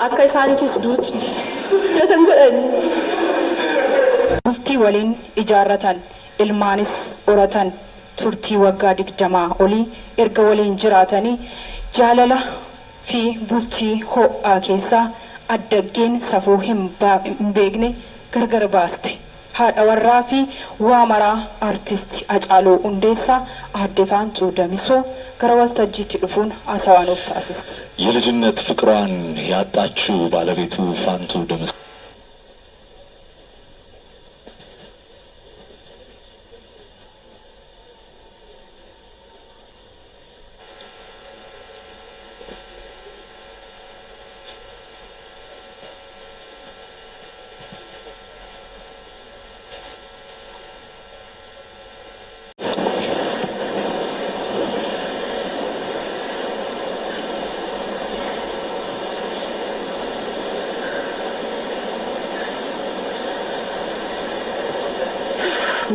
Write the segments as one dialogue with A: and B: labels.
A: akka isaaniifis duuti kan godhan
B: bultii waliin ijaarratan ilmaanis horatan turtii waggaa 20 olii erga waliin jiraatanii jaalala fi bultii ho'aa keessaa addaggeen safuu hin beekne gargar baaste haadha warraa fi waamaraa artisti Hacaaluu Hundeessaa aadde Faantuu Damisoo gara waltajjiitti dhufuun haasawaanuuf taasisti.
C: የልጅነት ፍቅሯን ያጣችው ባለቤቱ ፋንቱ ደምስ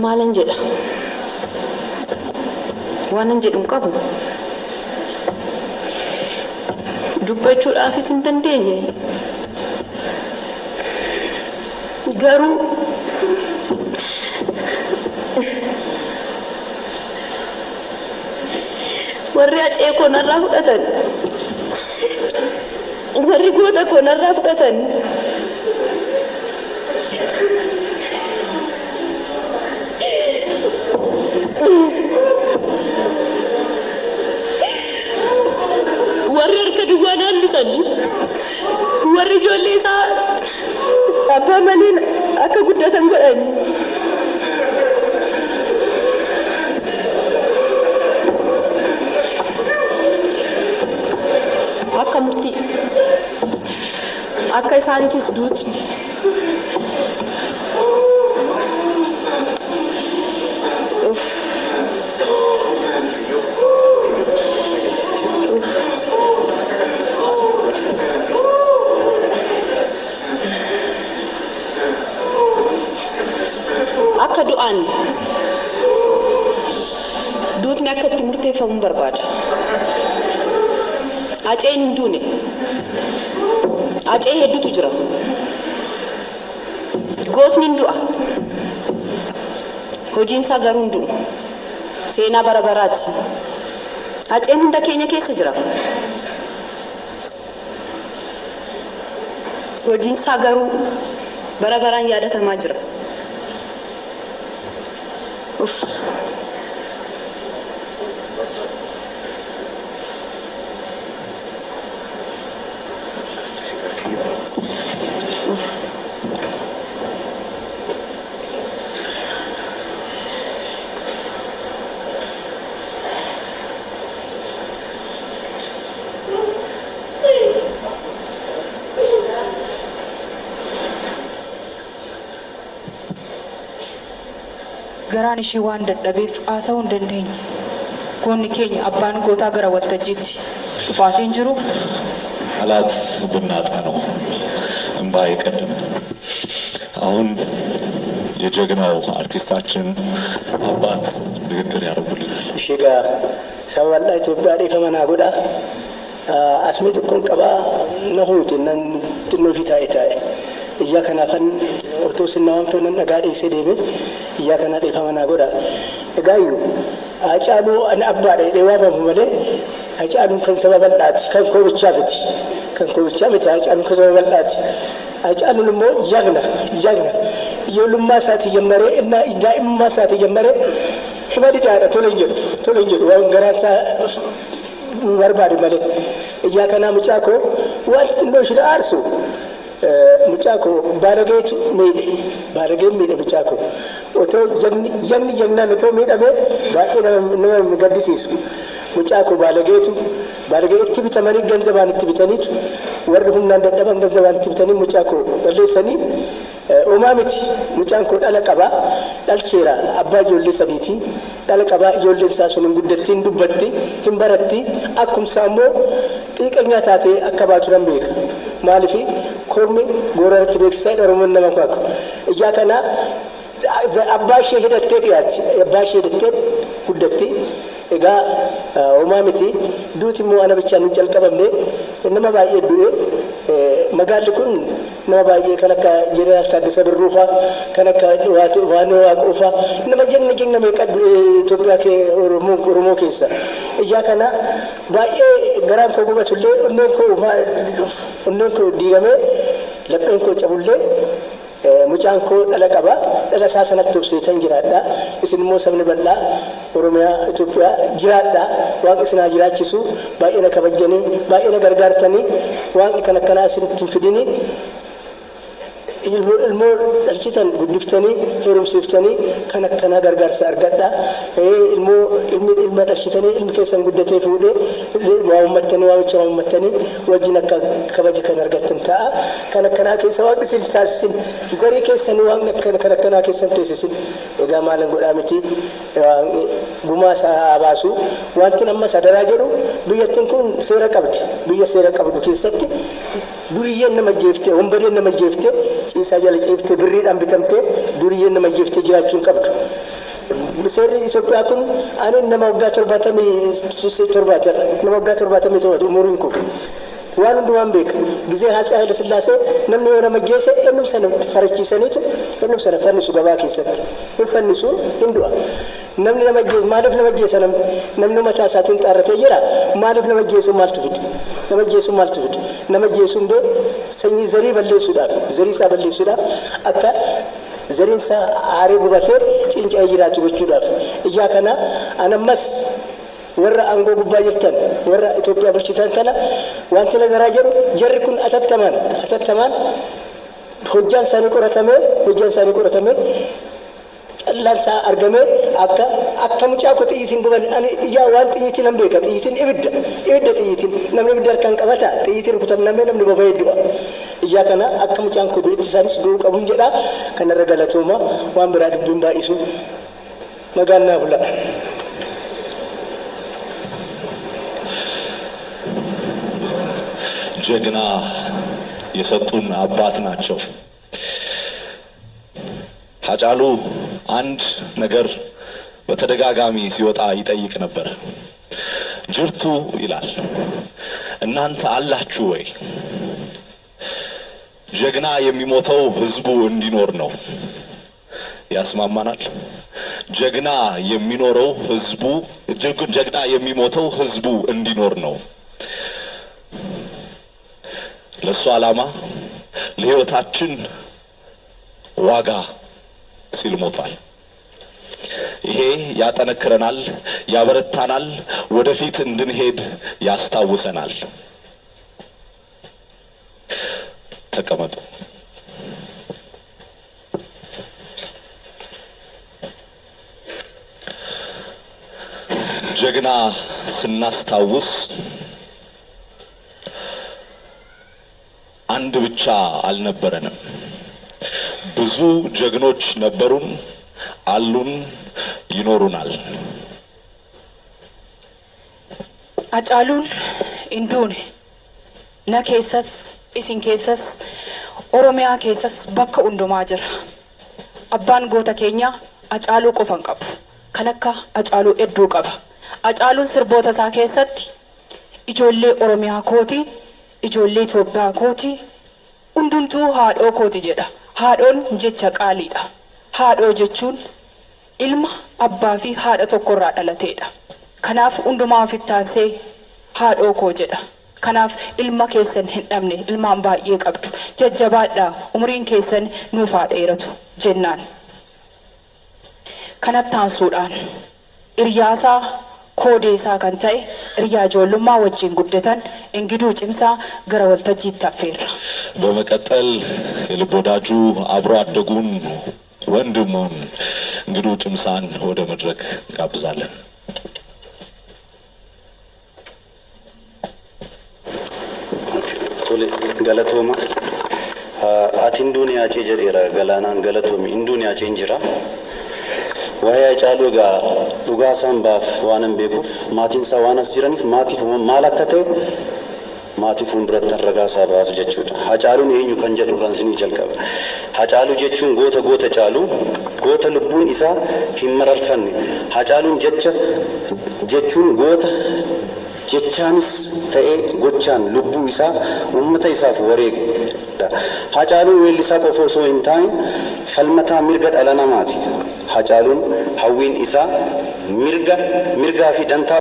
A: maalan jedha waanan jedhu qabu dubbachuudhaafis hin dandeenye garuu warri acee koonarraa fudhatan warri goota koonarraa fudhatan warri harka duwwaan hambisan warri ijoollee isaa abbaa maliin akka guddatan godhan akka murtii akka isaaniifis duuti akka du'aan duutni akka itti murteeffamuun barbaada. Aceen hin duune acee hedduutu jira. Gootni hin du'a hojiin isaa garuu hin du'u. Seenaa bara baraati. Aceen hunda keenya keessa jira. Hojiin isaa garuu bara baraan yaadatamaa jira.
B: garaan ishee waan dadhabeef haasa'uu hin dandeenye. Goonni keenya abbaan gootaa gara waltajjiitti dhufaatiin jiru
C: አላት ብናጣ ነው እንባ የቀደመ አሁን የጀግናው አርቲስታችን አባት ንግግር ያደርጉልናል።
D: እሺጋ ሰባላ ኢትዮጵያ ላይ ከመና ጎዳ አስሜት ኮን ቀባ ነሁት ነን ትኖፊታ አይታይ እያከና ፈን ኦቶስናውን ተነን ነጋዴ ሰደበ እያከና ላይ ከመና ጎዳ እጋዩ አጫሉ አን አባ ላይ ደዋ በመለ አጫሉ ከሰበበላት ከንኮብቻ ብት ከንኮብቻ ብት አጫሉ ከሰበበላት አጫሉ ሞ ጀግና የሉማ ሳት ጀመረ እና ዳኢማ ሳት ጀመረ ህመድ ዳራ ቶለንጀ ወንገራሳ ወርባድ መለ እያከና ሙጫኮ ዋት እንደሽ ለአርሱ ሙጫኮ ባለጌት ሜደ ሙጫኮ ኦቶ ጀግና ነቶ ሜዳበ ባኢና ነው ገድሲስ ሙጫኮ ባለጌት ቢተመኒ ገንዘባን ትብተኒት ወርሁና እንደደበን ገንዘባን ትብተኒ ሙጫኮ በለሰኒ ኡማሚቲ ሙጫንኮ ዳለቀባ ዳልቼራ አባ ጆሌ ሰዲቲ ዳለቀባ ጆሌ ሳሱን ጉደቲን ዱበቲ ህምበረቲ አኩም ሳሞ ጢቀኛ ታቴ አከባቱ ረምቤክ ማልፊ ኮርሚ ጎረረት ቤክሳይ ኦሮሞን ነማኳኩ እያከና አባሽ ሄደቴ ያት አባሽ ሄደቴ ጉደቲ እጋ ኡማሚቲ ዱቲ ሞ አነ ብቻ ምን ጨልቀበምኔ እንማ ባየ ዱኤ magaalli kun nama baay'ee kan akka jeneraal Taaddasaa Birruufaa kan akka Waanoo Waaqoofaa nama jigna meeqa Itoophiyaa Oromoo keessa iyyaa kana baay'ee garaan koo gubatullee onneen koo diigamee lapheen koo cabullee mucaan koo dhala qaba dhala isaa sanatti obseetan jiraadha isin immoo sabni bal'aa Oromiyaa Itoophiyaa jiraadha waan isinaa jiraachisu baay'ee na kabajjanii baay'ee na gargaartanii waan kan akkanaa isinitti fidini ilmoo dhalchitan guddiftanii heerumsiiftanii kan akkanaa gargaarsa argadha ilma dhalchitanii ilmi keessan guddatee fuudhee waamicha waammattanii wajjin akka kabaja kan argattan ta'a kan akkanaa keessa waan isin taasisin zarii keessanii waan kan akkanaa keessan teessisin egaa maalan godhaa miti gumaa isaa baasu wanti amma sadaraa jedhu biyyattiin kun seera qabdi biyya seera qabdu keessatti duriyyeen nama jeeftee wambareen nama jeeftee ciisaa jala ceeftee birriidhaan bitamtee duriyyeen nama jeeftee jiraachuun qabdu. Seerri Itoophiyaa kun ani nama waggaa 77 nama waggaa 77 umuriin kun waan hundumaan beeka gizee Haatsa Haayile Sillaasee namni yoo nama geesse ennum sana farachiisaniitu ennum sana fannisu gabaa keessatti hin fannisu hin du'a. namni nama geessu maaliif nama geessa namni mataa isaatiin xaarratee jira maaliif nama geessu maaltu fide nama geessuun bee sanyii zarii balleessuudhaaf zarii isaa balleessuudhaaf akka zariin isaa aaree gubatee cinca'ee jiraatu gochuudhaaf ijaa kana anammas warra aangoo gubbaa jirtan warra Itoophiyaa bulchitan kana wanti nazaraa jedhu jarri kun atattamaan hojjaan isaanii qoratamee callaan isaa argamee akka mucaa ko xiyyitiin guban ani ijaa waan xiyyitiin nan beeka xiyyitiin ibidda xiyyitiin namni ibidda harkaan qabata xiyyitiin rukutamnamee namni boba'ee du'a ijaa kana akka mucaan ko du'etti isaanis du'uu qabuun jedha kanarra galatooma waan biraa dubbiin baay'isu nagaan naa bula.
C: ጀግና የሰጡን አባት ናቸው። ሀጫሉ አንድ ነገር በተደጋጋሚ ሲወጣ ይጠይቅ ነበር። ጅርቱ ይላል እናንተ አላችሁ ወይ? ጀግና የሚሞተው ህዝቡ እንዲኖር ነው። ያስማማናል። ጀግና የሚኖረው ህዝቡ ጀግና የሚሞተው ህዝቡ እንዲኖር ነው። ለሱ ዓላማ ለህይወታችን ዋጋ ሲል ሞቷል። ይሄ ያጠነክረናል፣ ያበረታናል፣ ወደፊት እንድንሄድ ያስታውሰናል። ተቀመጡ። ጀግና ስናስታውስ አንድ ብቻ አልነበረንም። ብዙ ጀግኖች ነበሩን፣ አሉን፣ ይኖሩናል።
B: Hacaaluun hinduune na keessas isin keessas Oromiyaa keessas bakka hundumaa jira. Abbaan goota keenya Hacaaluu qofan qabu. Kan akka Hacaaluu hedduu qaba. Hacaaluun sirboota isaa keessatti ijoollee Oromiyaa kooti, ijoollee Itoophiyaa kooti, hundumtuu haadhoo kooti jedha. Haadhoon jecha qaaliidha. Haadhoo jechuun ilma abbaa fi haadha tokkorraa dhalateedha. Kanaaf hundumaa ofittaansee haadhoo koo jedha. Kanaaf ilma keessan hin dhabne ilmaan baay'ee qabdu. Jajjabaadhaa umriin keessan nuuf haa dheeratu jennaan. Kanatti aansuudhaan hiriyaasaa koodeesaa kan ta'e hiriyaa ijoollummaa wajjin guddatan እንግዲው ጭምሳ gara waltajjiitti affeerra.
C: በመቀጠል የልብ ወዳጁ አብሮ አደጉን ወንድሙን እንግዲው ጭምሳን ወደ መድረክ ጋብዛለን።
E: galatooma ati induuniyaa cee jedheera galaanaan galatoomi induuniyaa cee jira waa'ee Hacaaluu egaa dhugaa isaan baaf waan hin beekuuf maatiin isaa waan as jiraniif maatiif maal akka ta'e maatii fuulduratti ragaa isaa baasu jechuudha. Hacaaluun eenyu kan jedhu kan isinii jalqaba. Hacaaluu jechuun goota Caaluu goota lubbuun isaa hin mararfanne. Hacaaluun jechuun goota jechaanis ta'ee gochaan lubbuu isaa uummata isaaf wareege. Hacaaluun weellisaa qofa osoo hin taane falmataa mirga dhala namaati. Hacaaluun hawwiin isaa mirgaa fi dantaa